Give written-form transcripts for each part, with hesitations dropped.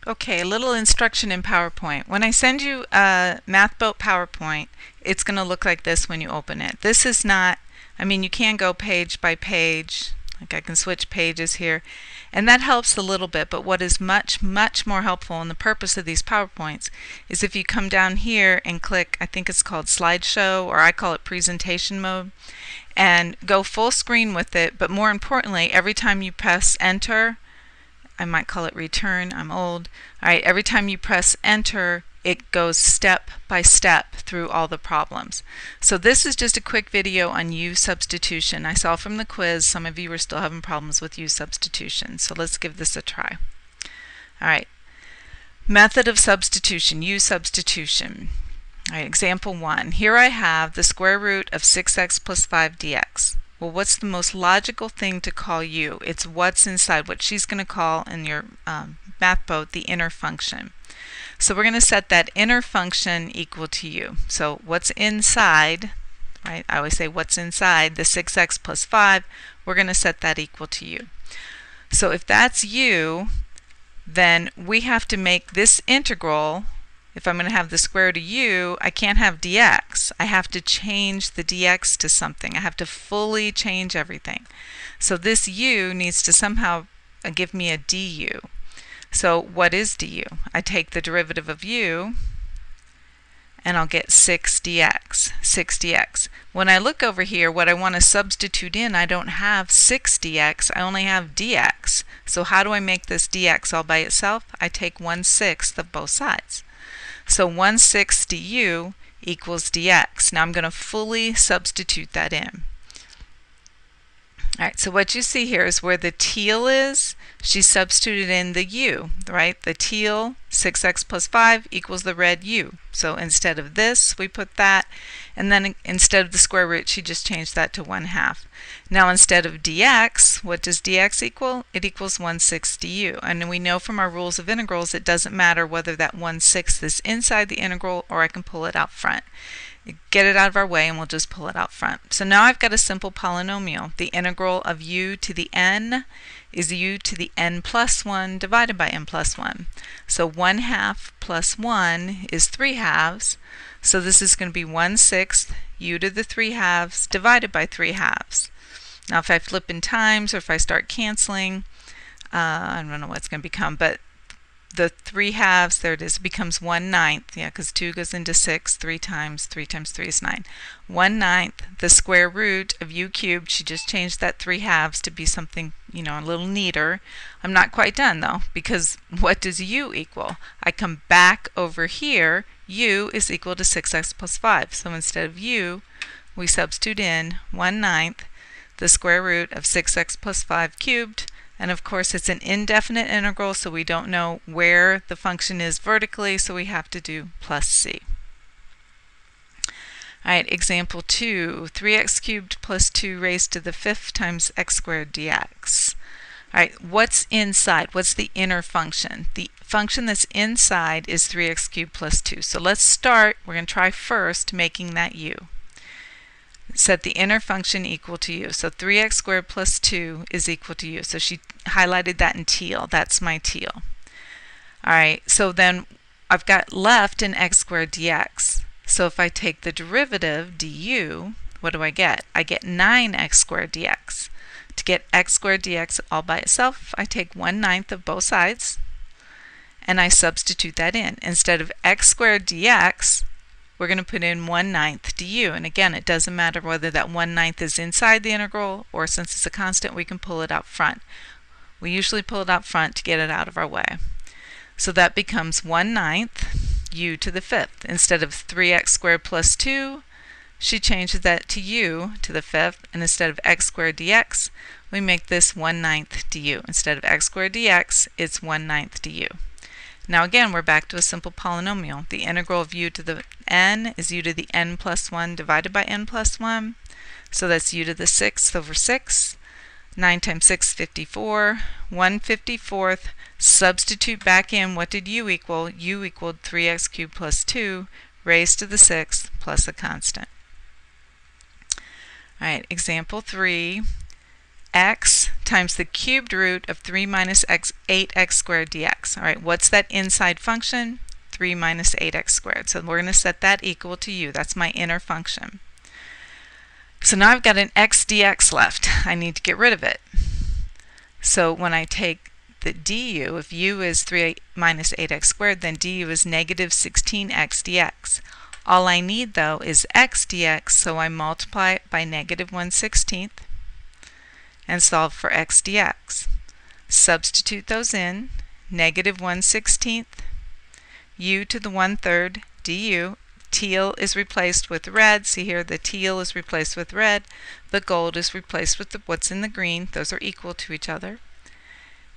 Okay, a little instruction in PowerPoint. When I send you a MathBoat PowerPoint, it's going to look like this when you open it. This is not, you can go page by page, like I can switch pages here, and that helps a little bit, but what is much more helpful, and the purpose of these PowerPoints, is if you come down here and click, I think it's called slideshow, or I call it presentation mode, and go full screen with it, but more importantly, every time you press enter, I might call it return, I'm old. Alright, every time you press enter, it goes step by step through all the problems. So this is just a quick video on U substitution. I saw from the quiz some of you were still having problems with U substitution. So let's give this a try. Alright, method of substitution, U substitution. Alright, example 1. Here I have the square root of 6x plus 5 dx. Well, what's the most logical thing to call U? It's what's inside, what she's going to call in your MathBoat the inner function. So we're going to set that inner function equal to U. So what's inside, right? I always say what's inside the 6x plus 5, we're going to set that equal to U. So if that's U, then we have to make this integral. If I'm going to have the square root of U, I can't have dx. I have to change the dx to something. I have to fully change everything. So this U needs to somehow give me a du. So what is du? I take the derivative of U and I'll get 6 dx. When I look over here, what I want to substitute in, I don't have 6 dx, I only have dx. So how do I make this dx all by itself? I take 1/6 of both sides. So 1/6 du equals dx. Now I'm going to fully substitute that in. Alright, so what you see here is where the teal is, she substituted in the u, right? The teal, 6x plus 5 equals the red u. So instead of this, we put that, and then instead of the square root, she just changed that to 1/2. Now instead of dx, what does dx equal? It equals 1/6 du. And we know from our rules of integrals, it doesn't matter whether that 1/6 is inside the integral or I can pull it out front. Get it out of our way and we'll just pull it out front. So now I've got a simple polynomial. The integral of u to the n is u to the n plus 1 divided by n plus 1. So 1/2 plus 1 is 3/2. So this is going to be 1/6 u to the 3/2 divided by 3/2. Now if I flip in times or if I start canceling, I don't know what it's going to become, but the 3/2, there it is, becomes 1/9. Yeah, because 2 goes into 6, 3 times 3 is 9. 1/9, the square root of u cubed, she just changed that 3/2 to be something, a little neater. I'm not quite done though, because what does u equal? I come back over here, u is equal to 6x plus 5. So instead of u, we substitute in 1/9, the square root of 6x plus 5 cubed. And of course it's an indefinite integral, so we don't know where the function is vertically, so we have to do plus c. Alright, example 2, 3x cubed plus 2 raised to the 5th times x squared dx. Alright, what's inside? What's the inner function? The function that's inside is 3x cubed plus 2. So let's start, we're going to try first making that u. Set the inner function equal to u. So 3x squared plus 2 is equal to u. So she highlighted that in teal. That's my teal. Alright, so then I've got left an x squared dx. So if I take the derivative du, what do I get? I get 9x squared dx. To get x squared dx all by itself, I take 1/9 of both sides and I substitute that in. Instead of x squared dx, we're going to put in 1/9 du. And again, it doesn't matter whether that 1/9 is inside the integral or since it's a constant, we can pull it out front. We usually pull it out front to get it out of our way. So that becomes 1/9 u to the 5th. Instead of 3x squared plus 2, she changes that to u to the 5th. And instead of x squared dx, we make this 1/9 du. Instead of x squared dx, it's 1/9 du. Now again, we're back to a simple polynomial. The integral of u to the n is u to the n plus 1 divided by n plus 1. So that's u to the 6th over 6. 9 times 6 is 54. 1/54. Substitute back in, what did u equal? U equaled 3x cubed plus 2 raised to the 6th plus a constant. Alright, example 3. x times the cubed root of 3 minus 8x squared dx. All right, what's that inside function? 3 minus 8x squared. So we're going to set that equal to u. That's my inner function. So now I've got an x dx left. I need to get rid of it. So when I take the du, if u is 3 minus 8x squared, then du is negative 16x dx. All I need though is x dx, so I multiply it by negative 1/16 and solve for x dx. Substitute those in, negative 1/16 u to the 1/3 du. Teal is replaced with red. See here, the teal is replaced with red. The gold is replaced with what's in the green. Those are equal to each other.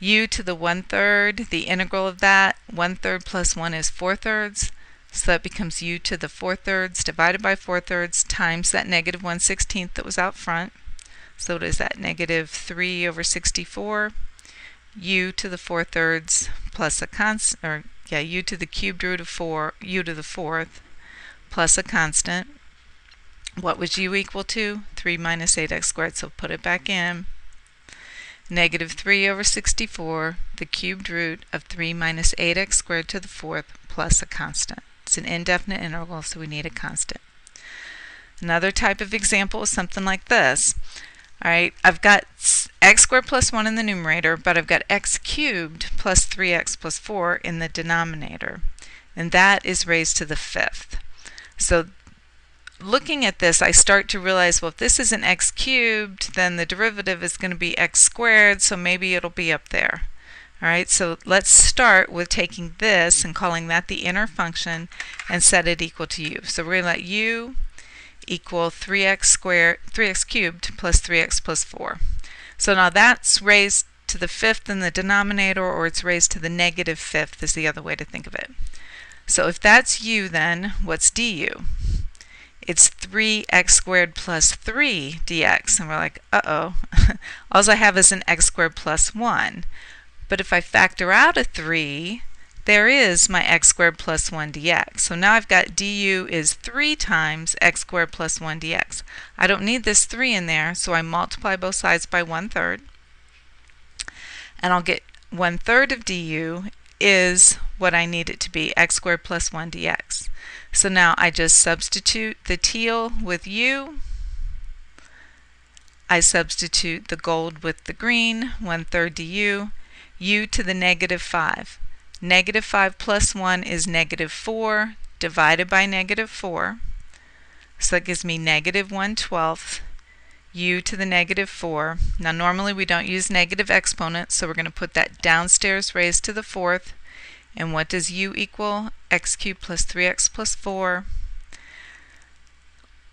U to the 1/3, the integral of that, 1/3 plus 1 is 4/3. So that becomes u to the 4/3 divided by 4/3 times that negative 1/16 that was out front. So what is that? Negative 3 over 64. U to the 4/3 plus a constant, or yeah, u to the cubed root of 4, u to the 4th, plus a constant. What was u equal to? 3 minus 8x squared, so put it back in. Negative 3 over 64, the cubed root of 3 minus 8x squared to the 4th, plus a constant. It's an indefinite interval, so we need a constant. Another type of example is something like this. All right, I've got x squared plus 1 in the numerator, but I've got x cubed plus 3x plus 4 in the denominator. And that is raised to the 5th. So looking at this, I start to realize, well, if this is an x cubed, then the derivative is going to be x squared, so maybe it'll be up there. All right, so let's start with taking this and calling that the inner function and set it equal to u. So we're going to let u equal 3x cubed plus 3x plus 4. So now that's raised to the 5th in the denominator, or it's raised to the negative 5th is the other way to think of it. So if that's u, then what's du? It's 3x squared plus 3 dx. And we're like, uh-oh. All I have is an x squared plus 1. But if I factor out a 3, there is my x squared plus 1 dx. So now I've got du is 3 times x squared plus 1 dx. I don't need this 3 in there, so I multiply both sides by 1/3. And I'll get 1/3 of du is what I need it to be, x squared plus 1 dx. So now I just substitute the teal with u. I substitute the gold with the green, 1/3 du, u to the negative 5. Negative 5 plus 1 is negative 4 divided by negative 4. So that gives me negative 1/12 u to the negative 4. Now normally we don't use negative exponents, so we're going to put that downstairs raised to the 4th. And what does u equal? X cubed plus 3x plus 4.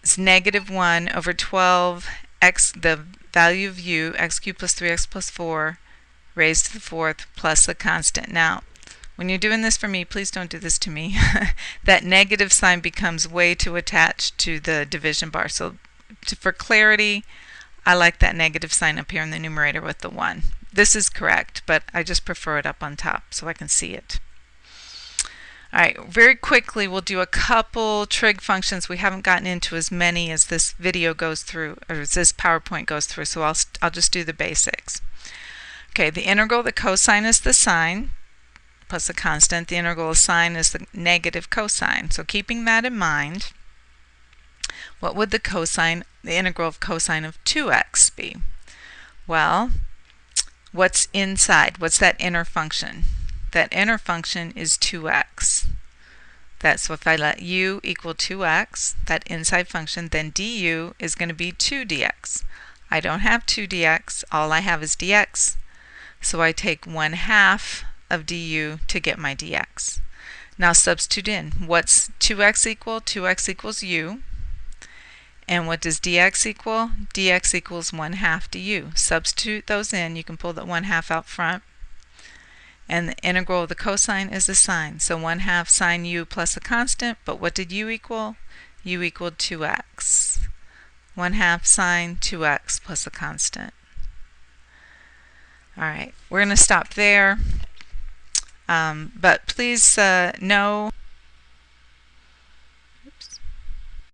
It's negative 1 over 12, the value of u, x cubed plus 3x plus 4, raised to the 4th, plus a constant. Now, when you're doing this for me, please don't do this to me. That negative sign becomes way too attached to the division bar. So for clarity, I like that negative sign up here in the numerator with the 1. This is correct, but I just prefer it up on top so I can see it. All right, very quickly we'll do a couple trig functions. We haven't gotten into as many as this video goes through, or as this PowerPoint goes through, so I'll just do the basics. Okay, the integral of the cosine is the sine plus a constant. The integral of sine is the negative cosine. So keeping that in mind, what would the integral of cosine of 2x be? Well, what's inside? What's that inner function? That inner function is 2x. So if I let u equal 2x, that inside function, then du is going to be 2 dx. I don't have 2 dx, all I have is dx. So I take 1/2 of du to get my dx. Now substitute in. What's 2x equal? 2x equals u. And what does dx equal? Dx equals 1/2 du. Substitute those in. You can pull that 1/2 out front. And the integral of the cosine is the sine. So 1/2 sine u plus a constant. But what did u equal? U equaled 2x. 1/2 sine 2x plus a constant. All right, we're going to stop there. But please know